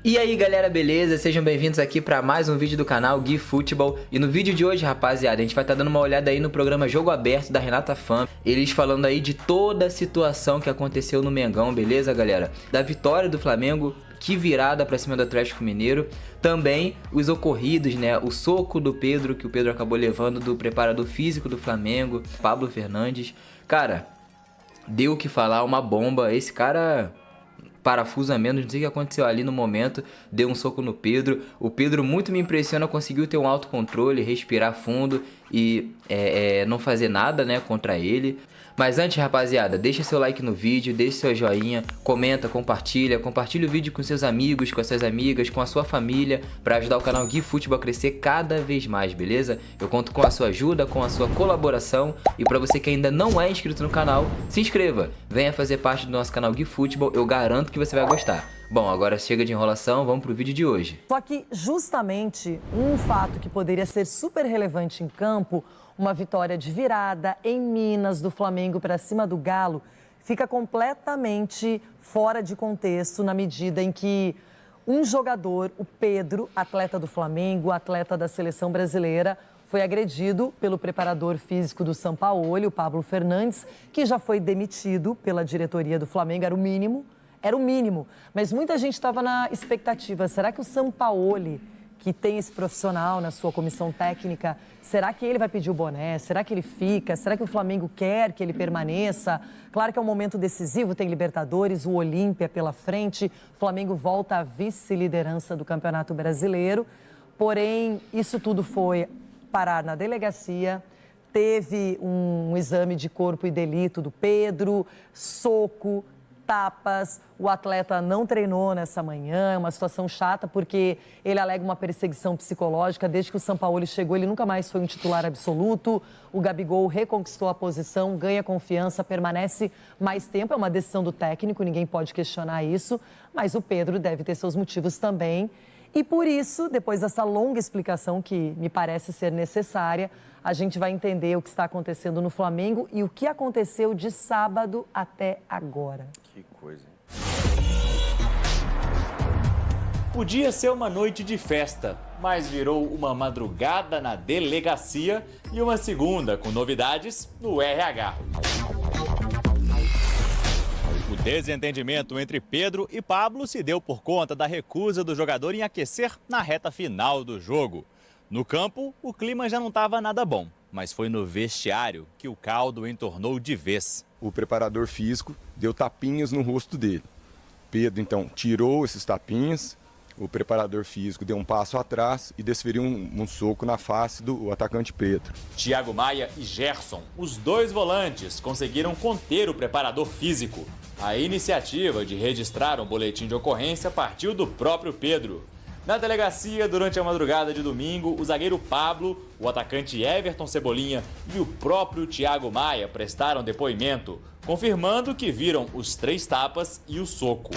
E aí galera, beleza? Sejam bem-vindos aqui para mais um vídeo do canal Gui Futebol. E no vídeo de hoje, rapaziada, a gente vai estar dando uma olhada aí no programa Jogo Aberto da Renata Fã. Eles falando aí de toda a situação que aconteceu no Mengão, beleza, galera? Da vitória do Flamengo, que virada pra cima do Atlético Mineiro. Também os ocorridos, né? O soco do Pedro, que o Pedro acabou levando do preparador físico do Flamengo, Pablo Fernandes. Cara, deu o que falar, uma bomba. Esse cara... parafuso a menos, não sei o que aconteceu ali no momento, deu um soco no Pedro. O Pedro muito me impressiona, conseguiu ter um autocontrole, respirar fundo e não fazer nada, né, contra ele. Mas antes, rapaziada, deixa seu like no vídeo, deixa seu joinha, comenta, compartilha o vídeo com seus amigos, com as suas amigas, com a sua família, para ajudar o canal Gui Futebol a crescer cada vez mais, beleza? Eu conto com a sua ajuda, com a sua colaboração, e para você que ainda não é inscrito no canal, se inscreva, venha fazer parte do nosso canal Gui Futebol, eu garanto que você vai gostar. Bom, agora chega de enrolação, vamos pro vídeo de hoje. Só que justamente um fato que poderia ser super relevante em campo, uma vitória de virada em Minas do Flamengo para cima do Galo, fica completamente fora de contexto na medida em que um jogador, o Pedro, atleta do Flamengo, atleta da seleção brasileira, foi agredido pelo preparador físico do Sampaoli, o Pablo Fernandes, que já foi demitido pela diretoria do Flamengo, era o mínimo. Mas muita gente estava na expectativa, será que o Sampaoli, que tem esse profissional na sua comissão técnica, será que ele vai pedir o boné? Será que ele fica? Será que o Flamengo quer que ele permaneça? Claro que é um momento decisivo, tem Libertadores, o Olímpia pela frente, o Flamengo volta à vice-liderança do Campeonato Brasileiro, porém, isso tudo foi parar na delegacia, teve um exame de corpo e delito do Pedro, soco, tapas, o atleta não treinou nessa manhã, é uma situação chata porque ele alega uma perseguição psicológica, desde que o Sampaoli chegou ele nunca mais foi um titular absoluto, o Gabigol reconquistou a posição, ganha confiança, permanece mais tempo, é uma decisão do técnico, ninguém pode questionar isso, mas o Pedro deve ter seus motivos também e por isso, depois dessa longa explicação que me parece ser necessária, a gente vai entender o que está acontecendo no Flamengo e o que aconteceu de sábado até agora. Que coisa, hein? Podia ser uma noite de festa, mas virou uma madrugada na delegacia e uma segunda com novidades no RH. O desentendimento entre Pedro e Pablo se deu por conta da recusa do jogador em aquecer na reta final do jogo. No campo, o clima já não estava nada bom, mas foi no vestiário que o caldo entornou de vez. O preparador físico deu tapinhas no rosto dele. Pedro, então, tirou esses tapinhas, o preparador físico deu um passo atrás e desferiu um soco na face do atacante Pedro. Thiago Maia e Gerson, os dois volantes, conseguiram conter o preparador físico. A iniciativa de registrar um boletim de ocorrência partiu do próprio Pedro. Na delegacia, durante a madrugada de domingo, o zagueiro Pablo, o atacante Everton Cebolinha e o próprio Thiago Maia prestaram depoimento, confirmando que viram os 3 tapas e o soco.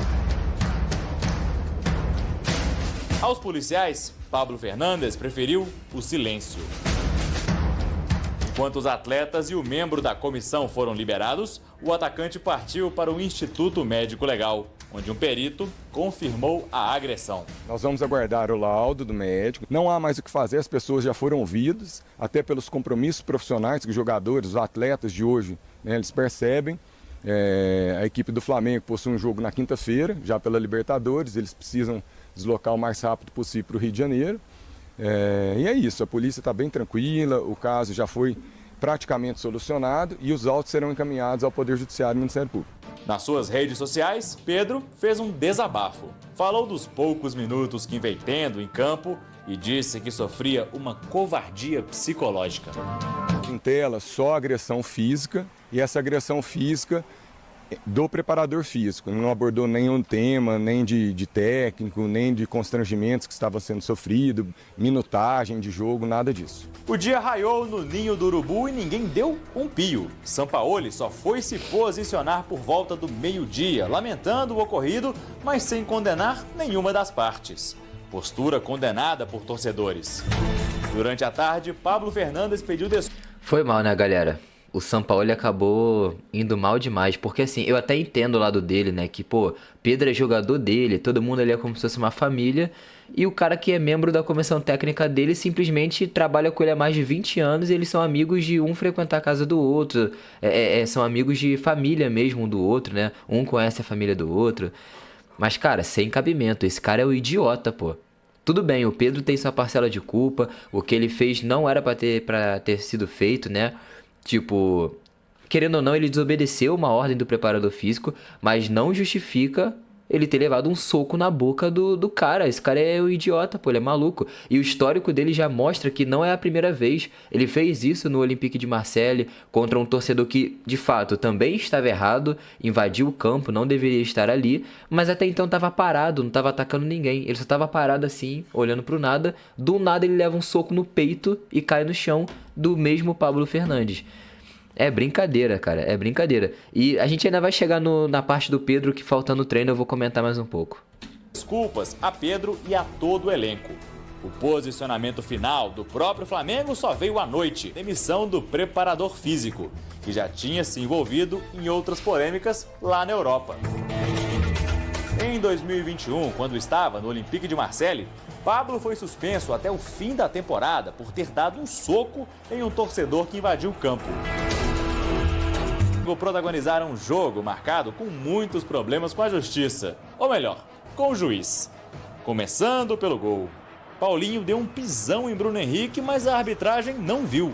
Aos policiais, Pablo Fernandes preferiu o silêncio. Enquanto os atletas e o membro da comissão foram liberados, o atacante partiu para o Instituto Médico Legal, onde um perito confirmou a agressão. Nós vamos aguardar o laudo do médico. Não há mais o que fazer, as pessoas já foram ouvidas, até pelos compromissos profissionais que os jogadores, os atletas de hoje, né, eles percebem. A equipe do Flamengo possui um jogo na quinta-feira, já pela Libertadores, eles precisam deslocar o mais rápido possível para o Rio de Janeiro. E é isso, a polícia está bem tranquila, o caso já foi praticamente solucionado e os autos serão encaminhados ao Poder Judiciário e Ministério Público. Nas suas redes sociais, Pedro fez um desabafo. Falou dos poucos minutos que vem tendo em campo e disse que sofria uma covardia psicológica. Em tela, só agressão física e essa agressão física do preparador físico. Não abordou nenhum tema, nem de técnico, nem de constrangimentos que estavam sendo sofridos, minutagem de jogo, nada disso. O dia raiou no ninho do urubu e ninguém deu um pio. Sampaoli só foi se posicionar por volta do meio-dia, lamentando o ocorrido, mas sem condenar nenhuma das partes. Postura condenada por torcedores. Durante a tarde, Pablo Fernandes pediu desculpas. Foi mal, né, galera? o Sampaoli acabou indo mal demais, porque assim, eu até entendo o lado dele, né, que pô, Pedro é jogador dele, todo mundo ali é como se fosse uma família, e o cara que é membro da comissão técnica dele simplesmente trabalha com ele há mais de 20 anos e eles são amigos de um frequentar a casa do outro, são amigos de família mesmo um do outro, né, um conhece a família do outro, mas cara, sem cabimento, esse cara é o idiota, pô. Tudo bem, o Pedro tem sua parcela de culpa, o que ele fez não era pra ter sido feito, né? Tipo, querendo ou não, ele desobedeceu uma ordem do preparador físico, mas não justifica ele ter levado um soco na boca do cara. Esse cara é um idiota, pô, ele é maluco. E o histórico dele já mostra que não é a primeira vez. Ele fez isso no Olympique de Marseille contra um torcedor que, de fato, também estava errado, invadiu o campo, não deveria estar ali, mas até então estava parado, não estava atacando ninguém. Ele só estava parado assim, olhando pro nada. Do nada ele leva um soco no peito e cai no chão do mesmo Pablo Fernandes. É brincadeira, cara, é brincadeira. E a gente ainda vai chegar na parte do Pedro que faltando treino eu vou comentar mais um pouco. Desculpas a Pedro e a todo o elenco. O posicionamento final do próprio Flamengo só veio à noite. Demissão do preparador físico, que já tinha se envolvido em outras polêmicas lá na Europa. Em 2021, quando estava no Olympique de Marseille, Pablo foi suspenso até o fim da temporada por ter dado um soco em um torcedor que invadiu o campo. Protagonizaram um jogo marcado com muitos problemas com a justiça, ou melhor, com o juiz. Começando pelo gol. Paulinho deu um pisão em Bruno Henrique, mas a arbitragem não viu.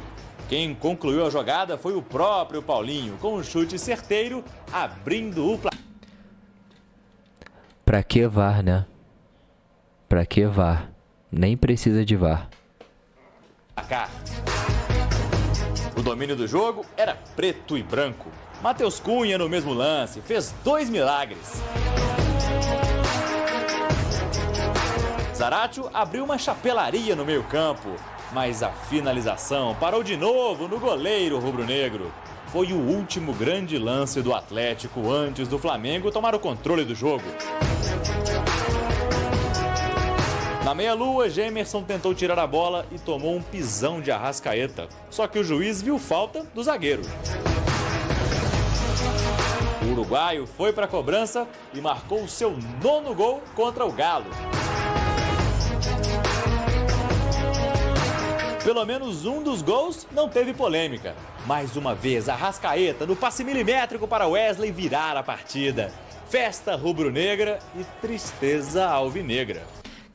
Quem concluiu a jogada foi o próprio Paulinho, com um chute certeiro, abrindo o placar. Pra que VAR, né? Pra que VAR? Nem precisa de VAR. O domínio do jogo era preto e branco. Matheus Cunha, no mesmo lance, fez 2 milagres. Zaratio abriu uma chapelaria no meio-campo, mas a finalização parou de novo no goleiro rubro-negro. Foi o último grande lance do Atlético antes do Flamengo tomar o controle do jogo. Na meia-lua, Gemerson tentou tirar a bola e tomou um pisão de Arrascaeta. Só que o juiz viu falta do zagueiro. O uruguaio foi para a cobrança e marcou o seu 9º gol contra o Galo. Pelo menos um dos gols não teve polêmica. Mais uma vez, Arrascaeta no passe milimétrico para Wesley virar a partida. Festa rubro-negra e tristeza alvinegra.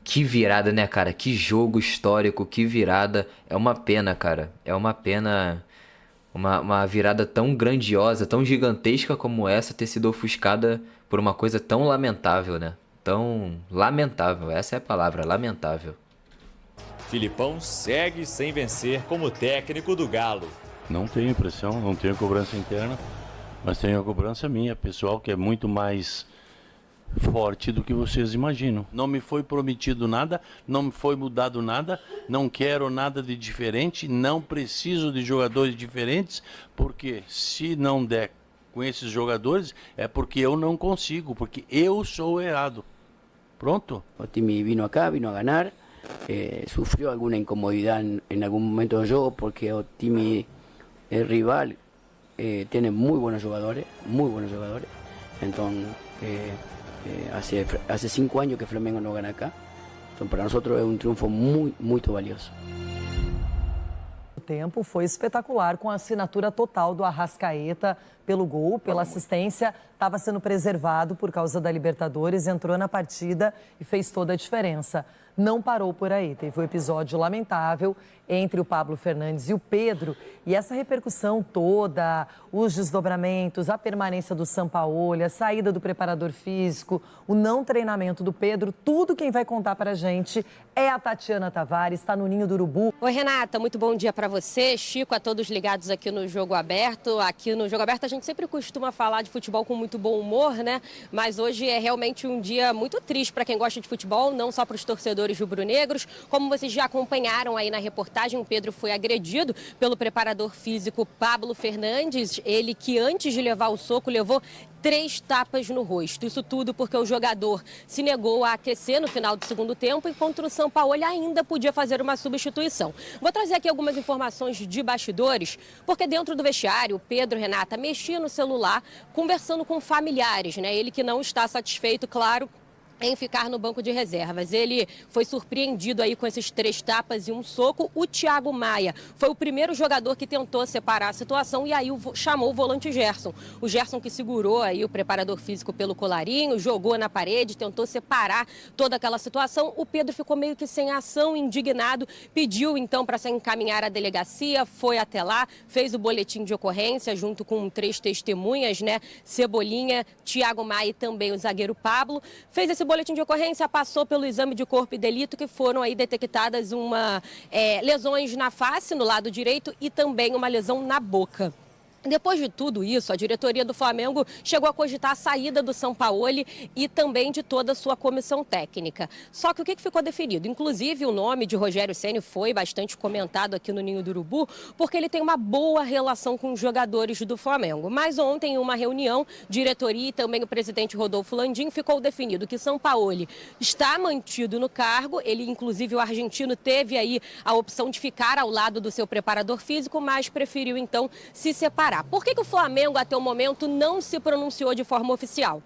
Que virada, né, cara? Que jogo histórico, que virada. É uma pena, cara. É uma pena uma virada tão grandiosa, tão gigantesca como essa ter sido ofuscada por uma coisa tão lamentável, né? Tão lamentável, essa é a palavra, lamentável. Filipão segue sem vencer como técnico do Galo. Não tenho pressão, não tenho cobrança interna, mas tenho a cobrança minha, pessoal, que é muito mais forte do que vocês imaginam. Não me foi prometido nada, não me foi mudado nada, não quero nada de diferente, não preciso de jogadores diferentes, porque se não der com esses jogadores é porque eu não consigo, porque eu sou errado. Pronto? O time vino acá, vino a ganar, sufrió alguna incomodidad en algún momento del juego porque o time rival tiene muy buenos jugadores, entonces hace 5 años que Flamengo no gana acá, entonces para nosotros es un triunfo muy valioso. O tempo foi espetacular com a assinatura total do Arrascaeta pelo gol, pela assistência, estava sendo preservado por causa da Libertadores, entrou na partida e fez toda a diferença. Não parou por aí, teve um episódio lamentável entre o Pablo Fernandes e o Pedro, e essa repercussão toda, os desdobramentos, a permanência do Sampaoli, a saída do preparador físico, o não treinamento do Pedro, tudo quem vai contar pra gente é a Tatiana Tavares, está no Ninho do Urubu. Oi, Renata, muito bom dia para você, Chico, a todos ligados aqui no Jogo Aberto. Aqui no Jogo Aberto a gente sempre costuma falar de futebol com muito bom humor, né? Mas hoje é realmente um dia muito triste para quem gosta de futebol, não só para os torcedores jogadores rubro-negros. Como vocês já acompanharam aí na reportagem, o Pedro foi agredido pelo preparador físico Pablo Fernandes, ele que antes de levar o soco levou 3 tapas no rosto. Isso tudo porque o jogador se negou a aquecer no final do segundo tempo, enquanto o Sampaoli ainda podia fazer uma substituição. Vou trazer aqui algumas informações de bastidores, porque dentro do vestiário, o Pedro, Renata, mexia no celular, conversando com familiares, né? Ele que não está satisfeito, claro, em ficar no banco de reservas. Ele foi surpreendido aí com esses 3 tapas e um soco. O Thiago Maia foi o primeiro jogador que tentou separar a situação e aí chamou o volante Gerson. O Gerson que segurou aí o preparador físico pelo colarinho, jogou na parede, tentou separar toda aquela situação. O Pedro ficou meio que sem ação, indignado, pediu então para se encaminhar à delegacia, foi até lá, fez o boletim de ocorrência junto com 3 testemunhas, né? Cebolinha, Thiago Maia e também o zagueiro Pablo. Fez esse boletim de ocorrência, passou pelo exame de corpo e delito, que foram aí detectadas lesões na face, no lado direito, e também uma lesão na boca. Depois de tudo isso, a diretoria do Flamengo chegou a cogitar a saída do Sampaoli e também de toda a sua comissão técnica. Só que o que ficou definido? Inclusive, o nome de Rogério Ceni foi bastante comentado aqui no Ninho do Urubu, porque ele tem uma boa relação com os jogadores do Flamengo. Mas ontem, em uma reunião, diretoria e também o presidente Rodolfo Landim, ficou definido que Sampaoli está mantido no cargo. Ele, inclusive, o argentino teve aí a opção de ficar ao lado do seu preparador físico, mas preferiu, então, se separar. Por que o Flamengo, até o momento, não se pronunciou de forma oficial?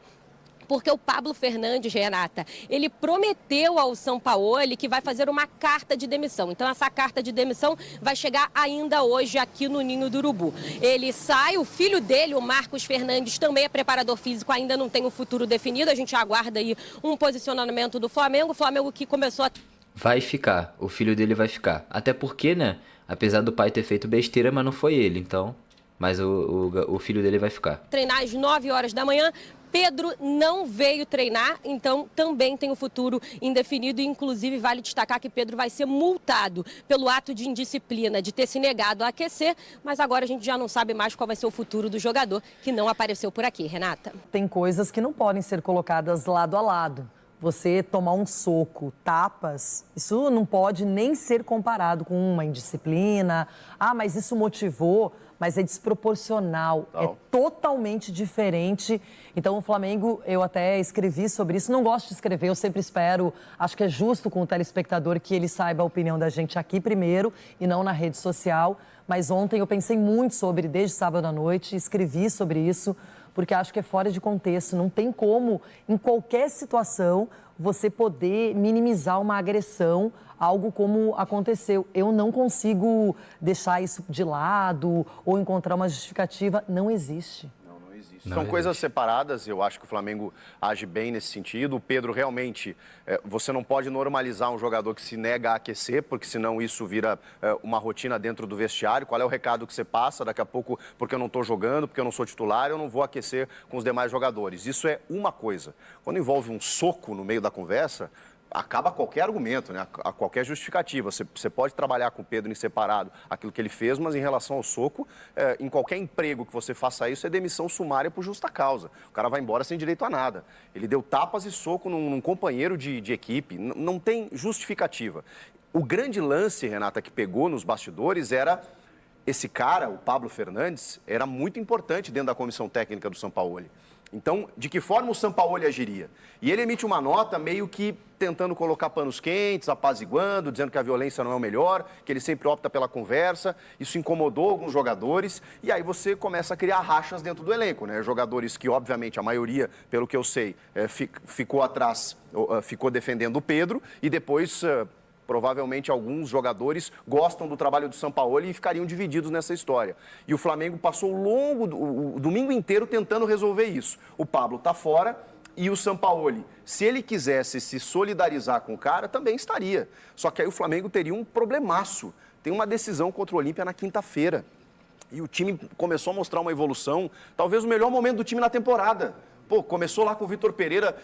Porque o Pablo Fernandes, Renata, ele prometeu ao Sampaoli que vai fazer uma carta de demissão. Então, essa carta de demissão vai chegar ainda hoje aqui no Ninho do Urubu. Ele sai, o filho dele, o Marcos Fernandes, também é preparador físico, ainda não tem um futuro definido. A gente aguarda aí um posicionamento do Flamengo. O Flamengo que começou a... Vai ficar, o filho dele vai ficar. Até porque, né, apesar do pai ter feito besteira, mas não foi ele, então... Mas o filho dele vai ficar. Treinar às 9 horas da manhã. Pedro não veio treinar, então também tem o futuro indefinido. E, inclusive, vale destacar que Pedro vai ser multado pelo ato de indisciplina, de ter se negado a aquecer. Mas agora a gente já não sabe mais qual vai ser o futuro do jogador que não apareceu por aqui, Renata. Tem coisas que não podem ser colocadas lado a lado. Você tomar um soco, tapas, isso não pode nem ser comparado com uma indisciplina. Ah, mas isso motivou, mas é desproporcional, é totalmente diferente. Então, o Flamengo, eu até escrevi sobre isso, não gosto de escrever, eu sempre espero, acho que é justo com o telespectador que ele saiba a opinião da gente aqui primeiro e não na rede social. Mas ontem eu pensei muito sobre, desde sábado à noite, escrevi sobre isso, porque acho que é fora de contexto. Não tem como, em qualquer situação, você poder minimizar uma agressão, algo como aconteceu. Eu não consigo deixar isso de lado ou encontrar uma justificativa. Não existe. São coisas separadas, eu acho que o Flamengo age bem nesse sentido. O Pedro realmente, você não pode normalizar um jogador que se nega a aquecer, porque senão isso vira uma rotina dentro do vestiário. Qual é o recado que você passa? Daqui a pouco, porque eu não estou jogando, porque eu não sou titular, eu não vou aquecer com os demais jogadores. Isso é uma coisa. Quando envolve um soco no meio da conversa, acaba qualquer argumento, né? A qualquer justificativa. Você pode trabalhar com o Pedro em separado aquilo que ele fez, mas em relação ao soco, em qualquer emprego que você faça isso, é demissão sumária por justa causa. O cara vai embora sem direito a nada. Ele deu tapas e soco num companheiro de equipe. Não tem justificativa. O grande lance, Renata, que pegou nos bastidores era... Esse cara, o Pablo Fernandes, era muito importante dentro da comissão técnica do Sampaoli. Então, de que forma o Sampaoli agiria? E ele emite uma nota meio que tentando colocar panos quentes, apaziguando, dizendo que a violência não é o melhor, que ele sempre opta pela conversa. Isso incomodou alguns jogadores e aí você começa a criar rachas dentro do elenco, né? Jogadores que, obviamente, a maioria, pelo que eu sei, ficou atrás, ficou defendendo o Pedro e depois... Provavelmente alguns jogadores gostam do trabalho do Sampaoli e ficariam divididos nessa história. E o Flamengo passou o domingo inteiro tentando resolver isso. O Pablo está fora e o Sampaoli, se ele quisesse se solidarizar com o cara, também estaria. Só que aí o Flamengo teria um problemaço. Tem uma decisão contra o Olímpia na quinta-feira. E o time começou a mostrar uma evolução, talvez o melhor momento do time na temporada. Pô, começou lá com o Vitor Pereira,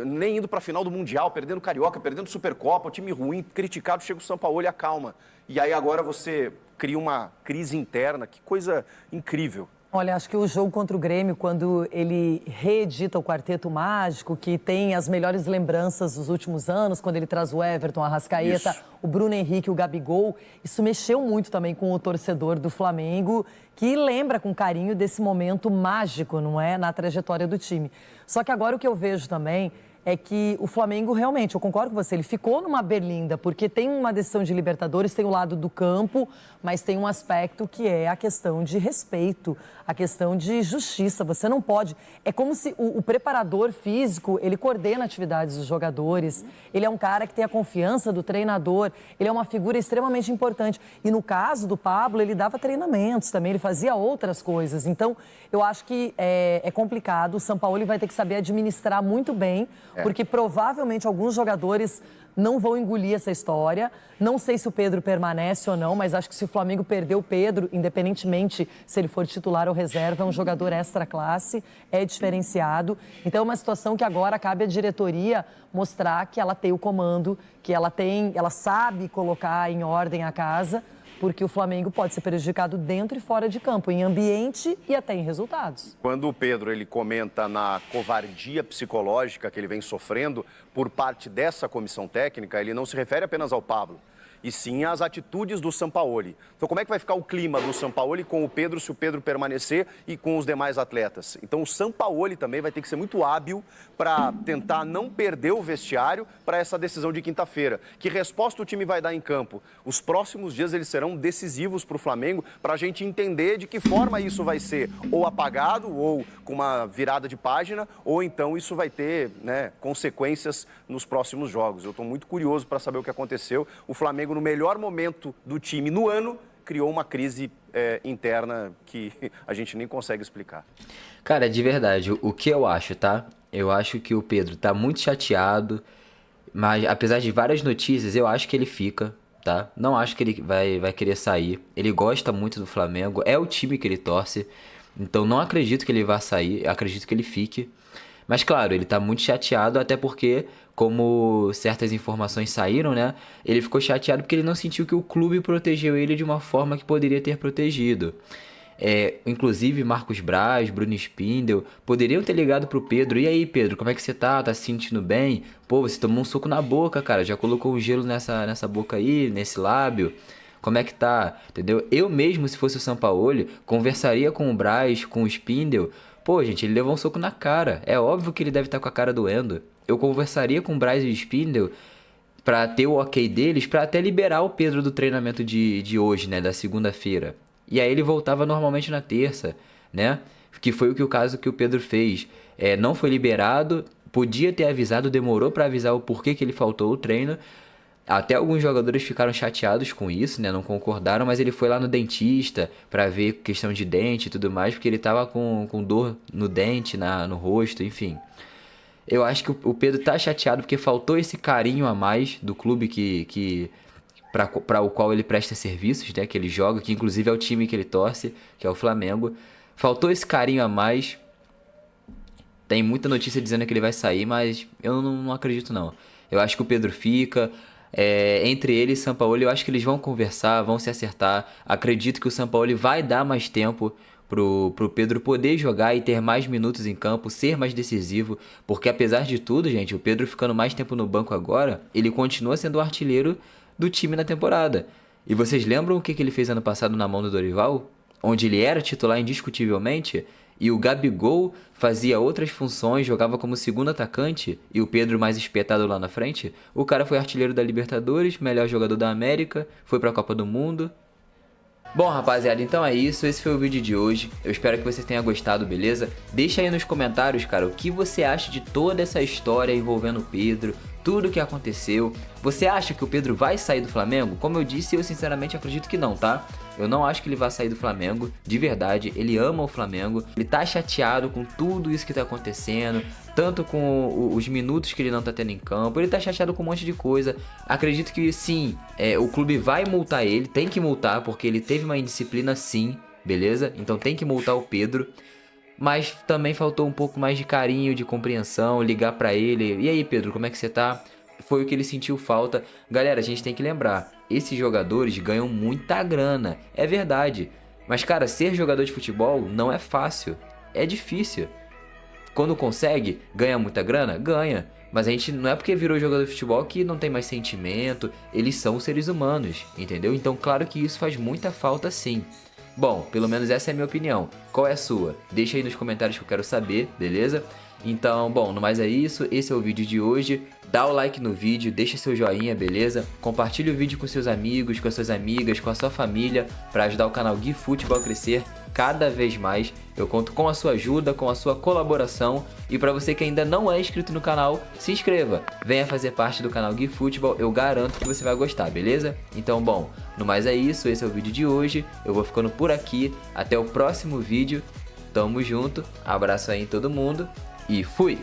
nem indo para a final do Mundial, perdendo Carioca, perdendo Supercopa, o time ruim, criticado, chega o Sampaoli e acalma. E aí agora você cria uma crise interna, que coisa incrível. Olha, acho que o jogo contra o Grêmio, quando ele reedita o Quarteto Mágico, que tem as melhores lembranças dos últimos anos, quando ele traz o Everton, a Arrascaeta, Isso. o Bruno Henrique, o Gabigol, isso mexeu muito também com o torcedor do Flamengo, que lembra com carinho desse momento mágico, não é, na trajetória do time. Só que agora o que eu vejo também é que o Flamengo realmente, eu concordo com você, ele ficou numa berlinda, porque tem uma decisão de Libertadores, tem o lado do campo, mas tem um aspecto que é a questão de respeito, a questão de justiça. Você não pode... É como se o preparador físico, ele coordena atividades dos jogadores, ele é um cara que tem a confiança do treinador, ele é uma figura extremamente importante. E no caso do Pablo, ele dava treinamentos também, ele fazia outras coisas. Então, eu acho que é complicado, o Sampaoli vai ter que saber administrar muito bem, porque provavelmente alguns jogadores não vão engolir essa história. Não sei se o Pedro permanece ou não, mas acho que se o Flamengo perder o Pedro, independentemente se ele for titular ou reserva, é um jogador extra classe, é diferenciado. Então é uma situação que agora cabe à diretoria mostrar que ela tem o comando, que ela sabe colocar em ordem a casa, porque o Flamengo pode ser prejudicado dentro e fora de campo, em ambiente e até em resultados. Quando o Pedro ele comenta na covardia psicológica que ele vem sofrendo por parte dessa comissão técnica, ele não se refere apenas ao Pablo, e sim às atitudes do Sampaoli. Então, como é que vai ficar o clima do Sampaoli com o Pedro, se o Pedro permanecer, e com os demais atletas? Então, o Sampaoli também vai ter que ser muito hábil para tentar não perder o vestiário para essa decisão de quinta-feira. Que resposta o time vai dar em campo? Os próximos dias eles serão decisivos para o Flamengo, para a gente entender de que forma isso vai ser ou apagado, ou com uma virada de página, ou então isso vai ter, né, consequências nos próximos jogos. Eu estou muito curioso para saber o que aconteceu. O Flamengo, no melhor momento do time no ano, criou uma crise interna que a gente nem consegue explicar. Cara, de verdade, o que eu acho, tá? Eu acho que o Pedro tá muito chateado, mas apesar de várias notícias, eu acho que ele fica, tá? Não acho que ele vai querer sair. Ele gosta muito do Flamengo, é o time que ele torce, então não acredito que ele vá sair, acredito que ele fique. Mas claro, ele tá muito chateado, até porque, como certas informações saíram, né? Ele ficou chateado porque ele não sentiu que o clube protegeu ele de uma forma que poderia ter protegido. Inclusive, Marcos Braz, Bruno Spindel, poderiam ter ligado pro Pedro. E aí, Pedro, como é que você tá? Tá se sentindo bem? Pô, você tomou um soco na boca, cara. Já colocou um gelo nessa boca aí, nesse lábio. Como é que tá? Entendeu? Eu mesmo, se fosse o Sampaoli, conversaria com o Braz, com o Spindel. Pô, gente, ele levou um soco na cara. É óbvio que ele deve estar com a cara doendo. Eu conversaria com o Braz e o Spindel pra ter o ok deles, pra até liberar o Pedro do treinamento de hoje, né? Da segunda-feira. E aí ele voltava normalmente na terça, né? Que foi o caso que o Pedro fez. Não foi liberado, podia ter avisado, demorou pra avisar o porquê que ele faltou o treino. Até alguns jogadores ficaram chateados com isso, né? Não concordaram, mas ele foi lá no dentista pra ver questão de dente e tudo mais, porque ele tava com dor no dente, no rosto, enfim. Eu acho que o Pedro tá chateado porque faltou esse carinho a mais do clube para o qual ele presta serviços, né? Que ele joga, que inclusive é o time que ele torce, que é o Flamengo. Faltou esse carinho a mais. Tem muita notícia dizendo que ele vai sair, mas eu não acredito não. Eu acho que o Pedro fica. Entre ele e Sampaoli, eu acho que eles vão conversar, vão se acertar. Acredito que o Sampaoli vai dar mais tempo pro Pedro poder jogar e ter mais minutos em campo, ser mais decisivo, porque apesar de tudo, gente, o Pedro ficando mais tempo no banco agora, ele continua sendo o artilheiro do time na temporada. E vocês lembram o que ele fez ano passado na mão do Dorival? Onde ele era titular indiscutivelmente, e o Gabigol fazia outras funções, jogava como segundo atacante, e o Pedro mais espetado lá na frente. O cara foi artilheiro da Libertadores, melhor jogador da América, foi pra Copa do Mundo. Bom, rapaziada, então é isso, esse foi o vídeo de hoje. Eu espero que você tenha gostado, beleza? Deixa aí nos comentários, cara, o que você acha de toda essa história envolvendo o Pedro, tudo o que aconteceu. Você acha que o Pedro vai sair do Flamengo? Como eu disse, eu sinceramente acredito que não, tá? Eu não acho que ele vai sair do Flamengo, de verdade, ele ama o Flamengo, ele tá chateado com tudo isso que tá acontecendo, tanto com os minutos que ele não tá tendo em campo, ele tá chateado com um monte de coisa. Acredito que sim, o clube vai multar ele, tem que multar, porque ele teve uma indisciplina sim, beleza? Então tem que multar o Pedro, mas também faltou um pouco mais de carinho, de compreensão, ligar pra ele, e aí Pedro, como é que você tá? Foi o que ele sentiu falta. Galera, a gente tem que lembrar, esses jogadores ganham muita grana, é verdade. Mas, cara, ser jogador de futebol não é fácil. É difícil. Quando consegue, ganha muita grana? Ganha. Mas a gente não é porque virou jogador de futebol que não tem mais sentimento. Eles são seres humanos, entendeu? Então, claro que isso faz muita falta sim. Bom, pelo menos essa é a minha opinião. Qual é a sua? Deixa aí nos comentários que eu quero saber, beleza? Então, bom, no mais é isso. Esse é o vídeo de hoje. Dá o like no vídeo, deixa seu joinha, beleza? Compartilha o vídeo com seus amigos, com as suas amigas, com a sua família, para ajudar o canal Gui Futebol a crescer cada vez mais. Eu conto com a sua ajuda, com a sua colaboração. E para você que ainda não é inscrito no canal, se inscreva. Venha fazer parte do canal Gui Futebol, eu garanto que você vai gostar, beleza? Então, bom, no mais é isso. Esse é o vídeo de hoje. Eu vou ficando por aqui. Até o próximo vídeo. Tamo junto. Abraço aí em todo mundo. E fui!